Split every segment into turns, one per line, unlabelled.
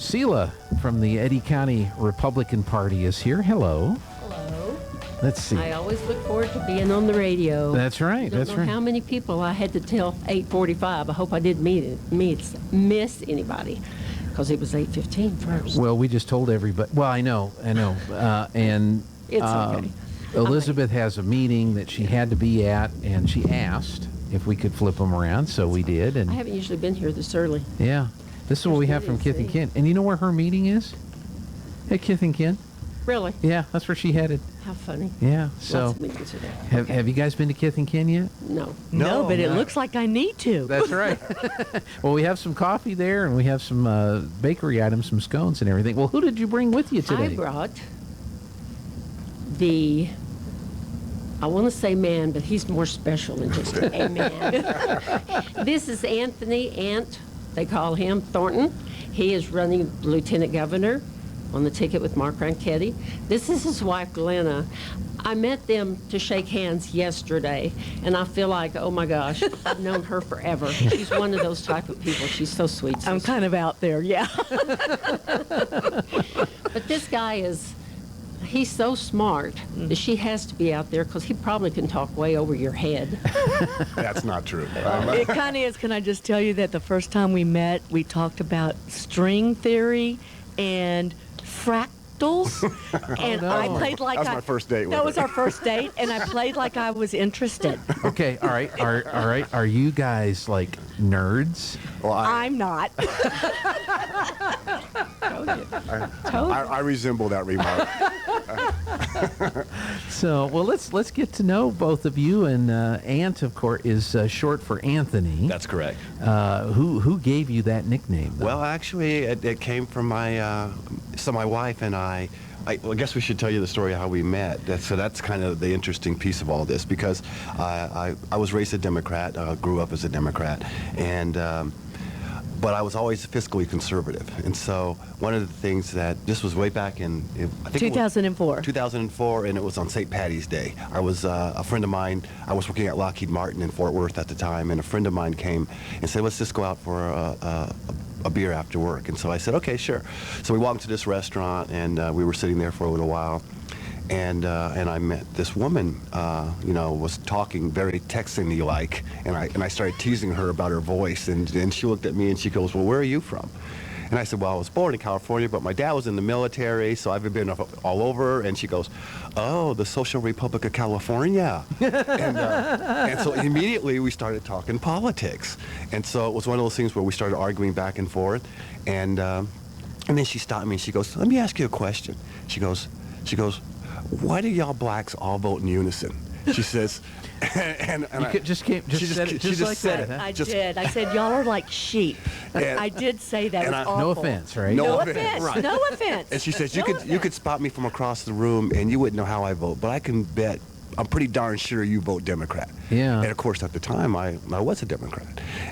Selah from the Eddy County Republican Party is here. Hello.
Hello.
Let's see.
I always look forward to being on the radio.
That's right.
Don't know how many people I had to tell 8:45. I hope I didn't miss anybody, because it was 8:15 first.
Well, we just told everybody. Well, I know. And
It's okay.
Elizabeth has a meeting that she had to be at, and she asked if we could flip them around, so we did. And
I haven't usually been here this early.
yeah, this is what we have from Kith and Kin. And you know where her meeting is? At Kith and Kin.
Really?
Yeah, that's where she headed.
How funny.
Yeah. So,
Lots of meetings today.
have you guys been to Kith and Kin yet?
No.
No, but it looks like I need to.
That's right. Well, we have some coffee there, and we have some bakery items, some scones and everything. Well, who did you bring with you today?
I brought I want to say man, but he's more special than just a man. This is Anthony Ant, they call him, Thornton. He is running lieutenant governor on the ticket with Mark Ronchetti. This is his wife, Glenna. I met them to shake hands yesterday, and I feel like, oh my gosh, I've known her forever. She's one of those type of people. She's so sweet.
I'm kind of out there, yeah.
But this guy he's so smart that she has to be out there, because he probably can talk way over your head.
That's not true.
It kind of is. Can I just tell you that the first time we met, we talked about string theory and fractals, and I played like
That was my first date with
That
her.
was our first date, and I played like I was interested.
Okay, all right. Are you guys like nerds?
Well,
I'm not.
I resemble that remark.
So, well, let's get to know both of you. And Ant, of course, is short for Anthony.
That's correct.
Who gave you that nickname, though?
Well, actually, it came from my wife and I guess we should tell you the story of how we met. That's kind of the interesting piece of all this, because I was raised a Democrat, grew up as a Democrat, and but I was always fiscally conservative. And so one of the things this was way back in, I think
2004.
2004, and it was on St. Patty's Day. I was a friend of mine, I was working at Lockheed Martin in Fort Worth at the time, and a friend of mine came and said, let's just go out for a beer after work. And so I said, okay, sure. So we walked to this restaurant, and we were sitting there for a little while. And I met this woman, was talking very Texan-y like, and I started teasing her about her voice, and she looked at me and she goes, well, where are you from? And I said, well, I was born in California, but my dad was in the military, so I've been all over. And she goes, oh, the Social Republic of California. and so immediately we started talking politics. And so it was one of those things where we started arguing back and forth. And then she stopped me and she goes, let me ask you a question. She goes, why do y'all blacks all vote in unison? She says, and
you just said it just like that. Huh?
I did. I said, y'all are like sheep. I did say that. It was awful.
No offense, right?
No offense.
Right.
No offense.
And she says, you could spot me from across the room and you wouldn't know how I vote, but I can bet, I'm pretty darn sure you vote Democrat.
Yeah.
And of course, at the time, I was a Democrat,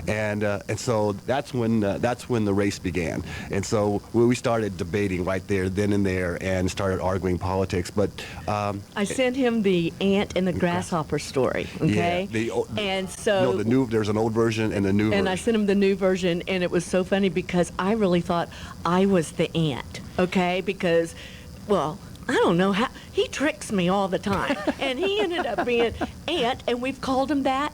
and so that's when the race began. And so we started debating right there, then and there, and started arguing politics. But
I sent him the ant and the grasshopper story. Okay.
Yeah, there's an old version and a new version.
And I sent him the new version, and it was so funny because I really thought I was the ant. Okay, because, well, I don't know how, he tricks me all the time. And he ended up being Ant, and we've called him that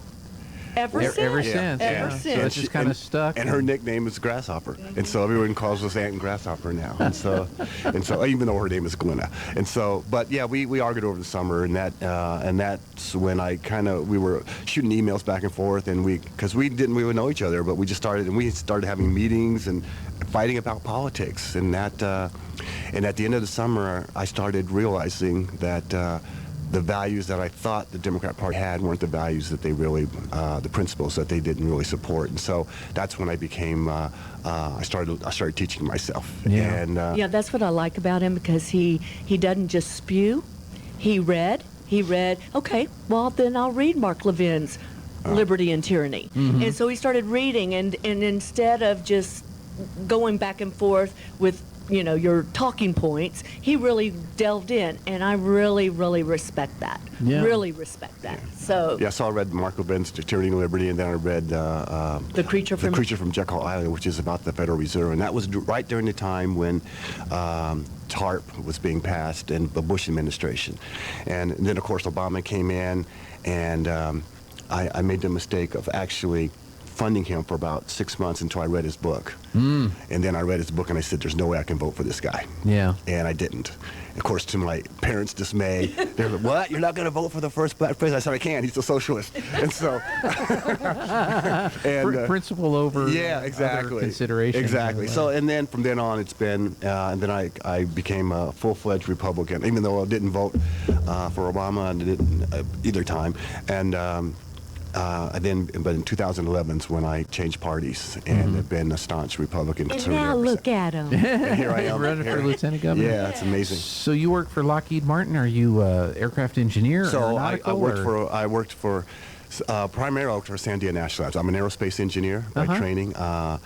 ever since.
Ever since.
Since.
So it's just kind of stuck.
And her nickname is Grasshopper. And so everyone calls us Ant and Grasshopper now. And so even though her name is Glenna. And so, but yeah, we argued over the summer, and that's when we were shooting emails back and forth, and because we didn't really know each other, but we started having meetings and fighting about politics. And and at the end of the summer, I started realizing that the values that I thought the Democrat Party had weren't the values that they really, the principles that they didn't really support. And so that's when I became, I started teaching myself.
Yeah.
And,
yeah, that's what I like about him, because he doesn't just spew. He read, okay, well, then I'll read Mark Levin's Liberty and Tyranny. Mm-hmm. And so he started reading, and instead of just going back and forth with your talking points. He really delved in, and I really, really respect that.
Yeah.
Really respect that. So
Yeah, so I read Marco Ben's Tyranny and Liberty, and then I read
The Creature from
Jekyll Island, which is about the Federal Reserve, and that was right during the time when TARP was being passed and the Bush administration. And then, of course, Obama came in, and I made the mistake of actually funding him for about 6 months until I read his book. And then I read his book, and I said, there's no way I can vote for this guy.
Yeah.
And I didn't. Of course, to my parents' dismay, they're like, what? You're not going to vote for the first black president? I said, I can. He's a socialist. And so... and,
Principle over
yeah,
other
exactly.
consideration.
Exactly. So, and then from then on, it's been... and then I became a full-fledged Republican, even though I didn't vote for Obama and didn't either time. And... but in 2011 is when I changed parties and have been a staunch Republican.
And
conservative
now
ever
look
since.
at him.
And here I am.
Running for lieutenant governor.
Yeah, it's amazing.
So you work for Lockheed Martin? Are you aircraft engineer?
So I
aeronautical,
worked for primarily for Sandia National Labs. I'm an aerospace engineer by training. I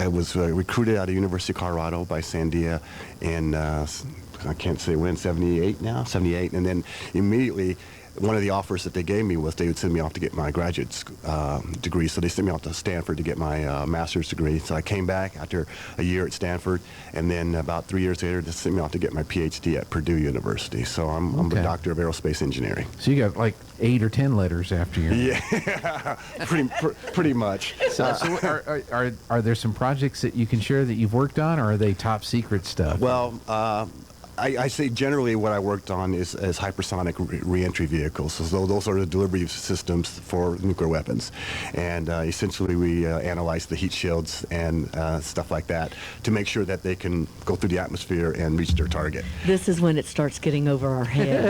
was recruited out of University of Colorado by Sandia in I can't say when, 78 now, 78, and then immediately. One of the offers that they gave me was they would send me off to get my graduate degree. So they sent me off to Stanford to get my master's degree. So I came back after a year at Stanford, and then about 3 years later, they sent me off to get my PhD at Purdue University. So I'm a doctor of aerospace engineering.
So you got like 8 or 10 letters after your...
Yeah, pretty much.
So are there some projects that you can share that you've worked on, or are they top secret stuff?
Well, I say generally what I worked on is hypersonic reentry vehicles. So those are the delivery systems for nuclear weapons. And essentially we analyze the heat shields and stuff like that to make sure that they can go through the atmosphere and reach their target.
This is when it starts getting over our head.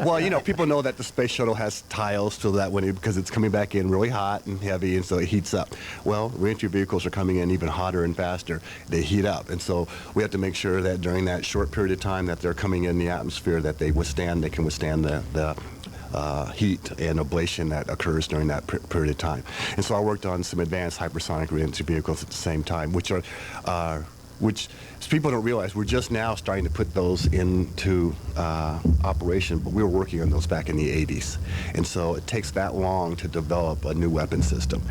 Well, people know that the space shuttle has tiles so that because it's coming back in really hot and heavy, and so it heats up. Well, reentry vehicles are coming in even hotter and faster. They heat up. And so we have to make sure that during that short period of time that they're coming in the atmosphere, that they can withstand the heat and ablation that occurs during that period of time. And so I worked on some advanced hypersonic reentry vehicles at the same time, which people don't realize we're just now starting to put those into operation, but we were working on those back in the 80s. And so it takes that long to develop a new weapon system.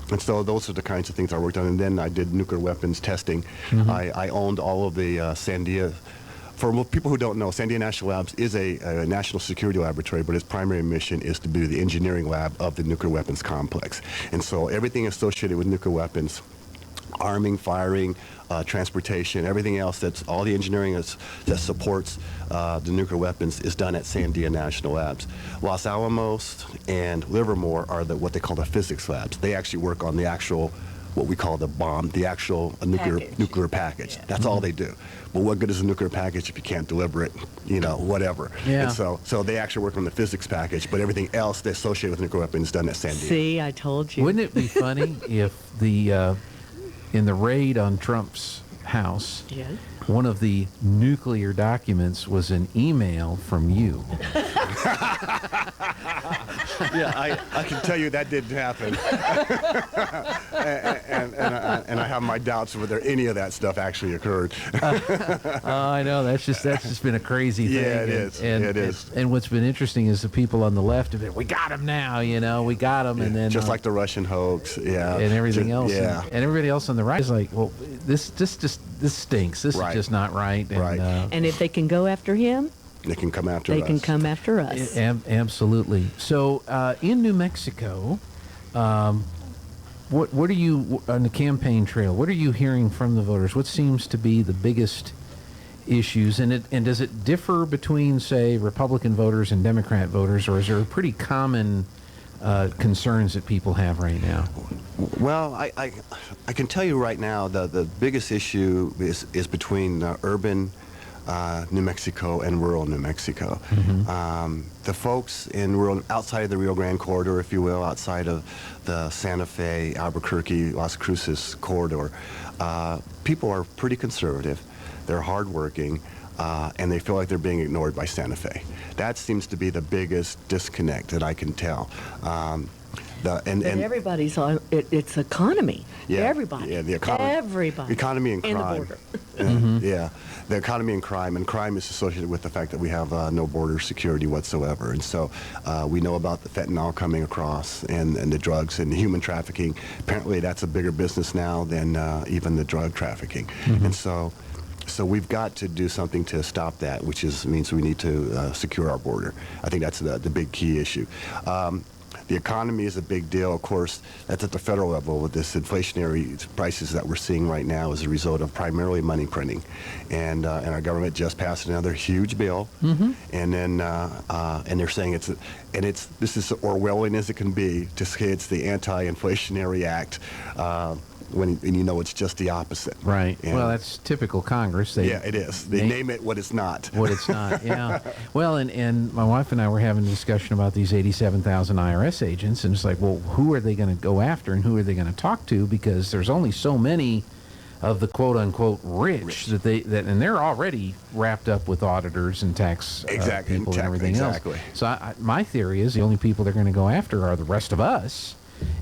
And so those are the kinds of things I worked on. And then I did nuclear weapons testing. I owned all of the Sandia. For people who don't know, Sandia National Labs is a national security laboratory, but its primary mission is to be the engineering lab of the nuclear weapons complex. And so everything associated with nuclear weapons, arming, firing, transportation, everything else all the engineering that supports the nuclear weapons is done at Sandia National Labs. Los Alamos and Livermore are what they call the physics labs. They actually work on the actual, what we call the bomb, the actual nuclear package. Yeah. That's all they do. But what good is a nuclear package if you can't deliver it, whatever. Yeah. And so they actually work on the physics package, but everything else that's associated with nuclear weapons is done at Sandia.
See, I told you.
Wouldn't it be funny if in the raid on Trump's house, one of the nuclear documents was an email from you?
Yeah, I can tell you that didn't happen. and I have my doubts whether any of that stuff actually occurred.
I know, that's just been a crazy thing.
Yeah, it is.
And what's been interesting is the people on the left have been, we got him now, we got him. And then
just like the Russian hoax,
and everything else.
Yeah.
And everybody else on the right is like, well, this stinks. This is just not right. And,
and if they can go after him,
they can come after us.
They can come after us.
Absolutely. So in New Mexico, what are you, on the campaign trail, what are you hearing from the voters? What seems to be the biggest issues? And does it differ between, say, Republican voters and Democrat voters, or is there pretty common concerns that people have right now?
Well, I can tell you right now the biggest issue is between urban New Mexico and rural New Mexico. The folks in outside of the Rio Grande corridor, if you will, outside of the Santa Fe, Albuquerque, Las Cruces corridor, people are pretty conservative. They're hardworking, and they feel like they're being ignored by Santa Fe. That seems to be the biggest disconnect that I can tell.
And
everybody's on it's economy.
Yeah,
Everybody.
yeah, the economy.
Everybody.
Economy and
And the
crime.
border.
Yeah, the economy and crime is associated with the fact that we have no border security whatsoever. And so we know about the fentanyl coming across and the drugs and the human trafficking. Apparently that's a bigger business now than even the drug trafficking. And so we've got to do something to stop that, which means we need to secure our border. I think that's the big key issue. The economy is a big deal. Of course, that's at the federal level with this inflationary prices that we're seeing right now as a result of primarily money printing. And our government just passed another huge bill. And then and they're saying this is Orwellian as it can be to say it's the Anti-Inflationary Act. When you know it's just the opposite.
Right.
And
Well, that's typical Congress.
yeah, it is. They name it what it's not.
What it's not, yeah. Well, and my wife and I were having a discussion about these 87,000 IRS agents, and it's like, well, who are they going to go after and who are they going to talk to? Because there's only so many of the quote-unquote rich that and they're already wrapped up with auditors and tax people and everything else. So my theory is the only people they're going to go after are the rest of us.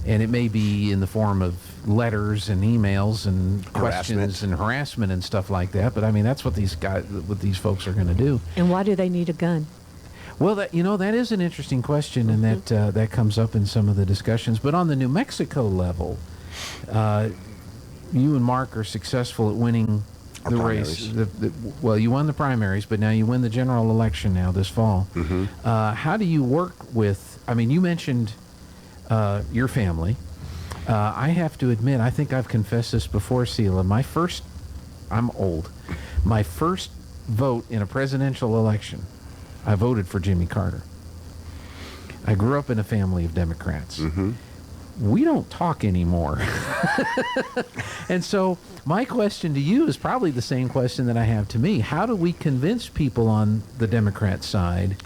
And it may be in the form of letters and emails and questions and harassment and stuff like that. But I mean, that's what these folks are going to do.
And why do they need a gun?
Well, that is an interesting question, and that comes up in some of the discussions. But on the New Mexico level, you and Mark are successful at winning the race. Well, you won the primaries, but now you win the general election now this fall. How do you work with? I mean, you mentioned your family. I have to admit, I think I've confessed this before, Selah. I'm old. My first vote in a presidential election, I voted for Jimmy Carter. I grew up in a family of Democrats. We don't talk anymore. And so my question to you is probably the same question that I have to me. How do we convince people on the Democrat side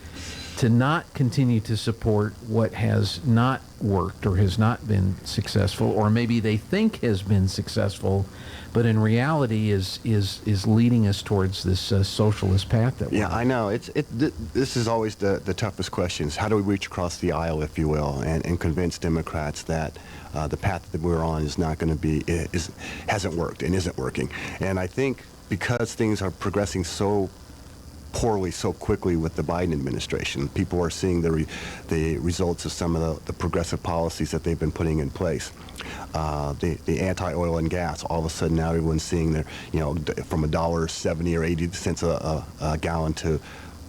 to not continue to support what has not worked or has not been successful, or maybe they think has been successful, but in reality is leading us towards this socialist path that we're on?
I know. This is always the toughest questions. How do we reach across the aisle, if you will, and convince Democrats that the path that we're on is not going to be hasn't worked and isn't working? And I think because things are progressing so poorly so quickly with the Biden administration, people are seeing the results of some of the progressive policies that they've been putting in place. The anti-oil and gas, all of a sudden now everyone's seeing their, from $1.70 or 80 cents a gallon to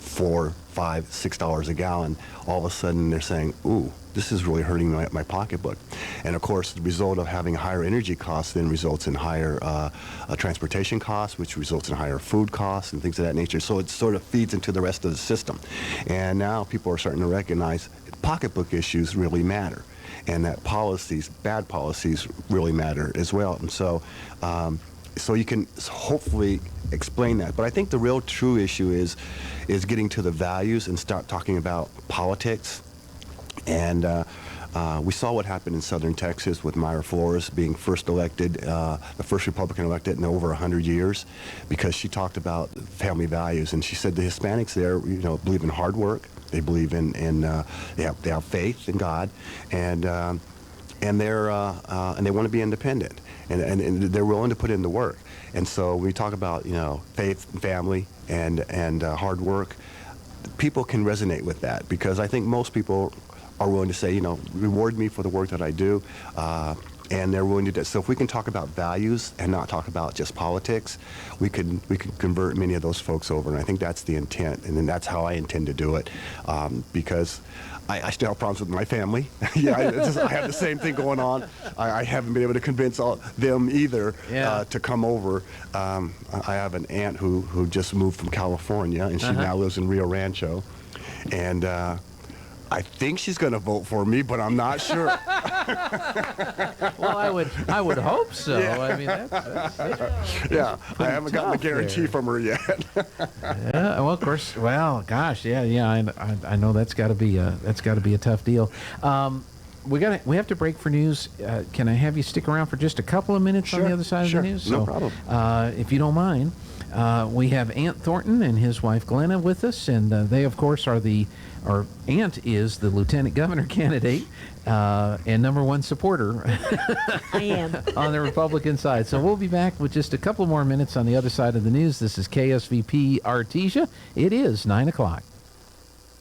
$4, $5, $6 a gallon. All of a sudden they're saying, ooh, this is really hurting my pocketbook. And of course, the result of having higher energy costs then results in higher transportation costs, which results in higher food costs and things of that nature. So it sort of feeds into the rest of the system. And now people are starting to recognize pocketbook issues really matter, and that bad policies really matter as well. And so you can hopefully explain that. But I think the real true issue is getting to the values and start talking about politics. And we saw what happened in southern Texas with Myra Flores being first elected, the first Republican elected in over 100 years, because she talked about family values. And she said the Hispanics there, believe in hard work. They believe in they have faith in God, and they want to be independent, and they're willing to put in the work. And so we talk about faith, family, and hard work. People can resonate with that, because I think most people are willing to say, reward me for the work that I do, and they're willing to do it. So if we can talk about values and not talk about just politics, we can convert many of those folks over, and I think that's the intent, and then that's how I intend to do it, because I still have problems with my family. I have the same thing going on. I haven't been able to convince them either to come over. I have an aunt who just moved from California, and she now lives in Rio Rancho, and I think she's going to vote for me, but I'm not sure.
Well, I would hope so. Yeah. I mean, that's
I haven't gotten a guarantee from her yet.
Yeah. Well, of course. Well, gosh. Yeah. I know that's got to be a tough deal. We have to break for news. Can I have you stick around for just a couple of minutes on the other side of the news?
No problem.
If you don't mind. We have Ant Thornton and his wife Glenna with us, and they, of course, our Ant is the lieutenant governor candidate and number one supporter
I am.
on the Republican side. So we'll be back with just a couple more minutes on the other side of the news. This is KSVP Artesia. It is 9 o'clock.